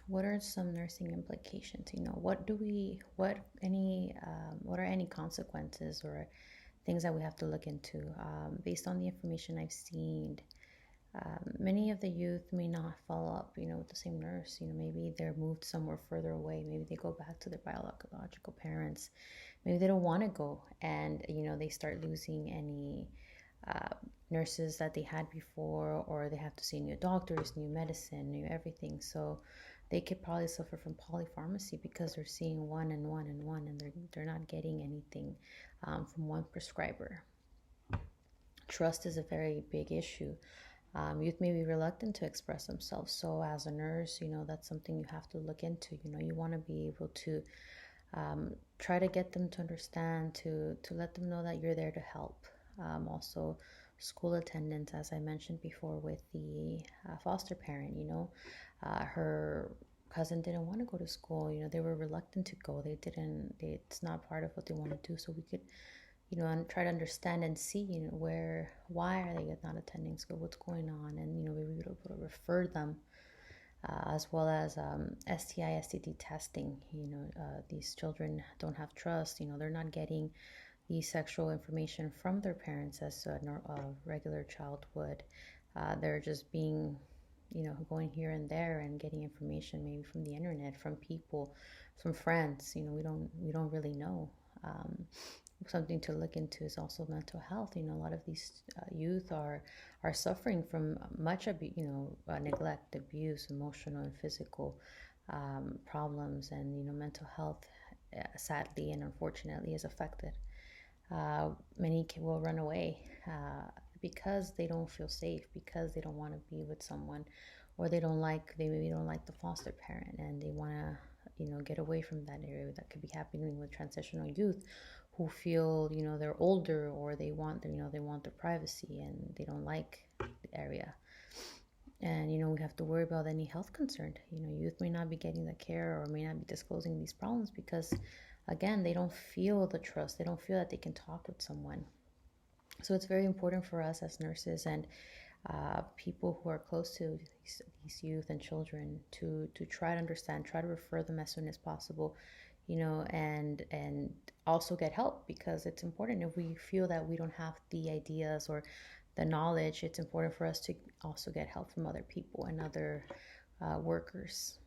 what are some nursing implications? What are any consequences or things that we have to look into? Based on the information I've seen, many of the youth may not follow up, with the same nurse. Maybe they're moved somewhere further away. Maybe they go back to their biological parents. Maybe they don't want to go, and they start losing any uh, nurses that they had before, or they have to see new doctors, new medicine, new everything. So they could probably suffer from polypharmacy because they're seeing one and one and one, and they're not getting anything from one prescriber. Trust is a very big issue. Youth may be reluctant to express themselves. So as a nurse, that's something you have to look into. You want to be able to try to get them to understand, to let them know that you're there to help. Also, school attendance, as I mentioned before, with the foster parent. Her cousin didn't want to go to school. They were reluctant to go. They didn't. It's not part of what they want to do. So we could, and try to understand and see, why are they not attending school, what's going on, and we would be able to refer them, as well as STI, STD testing. These children don't have trust. They're not getting the sexual information from their parents as a regular child would. They're just being, going here and there and getting information maybe from the internet, from people, from friends. We don't really know. Something to look into is also mental health. A lot of these youth are suffering from much neglect, abuse, emotional and physical problems, and mental health, sadly and unfortunately, is affected. Many will run away because they don't feel safe, because they don't want to be with someone, or they maybe don't like the foster parent, and they want to get away from that area. That could be happening with transitional youth who feel they're older, or they want their privacy, and they don't like the area. And we have to worry about any health concern. Youth may not be getting the care, or may not be disclosing these problems because, again, they don't feel the trust. They don't feel that they can talk with someone. So it's very important for us as nurses and people who are close to these youth and children to try to understand, try to refer them as soon as possible, and also get help, because it's important. If we feel that we don't have the ideas or the knowledge, it's important for us to also get help from other people and other workers.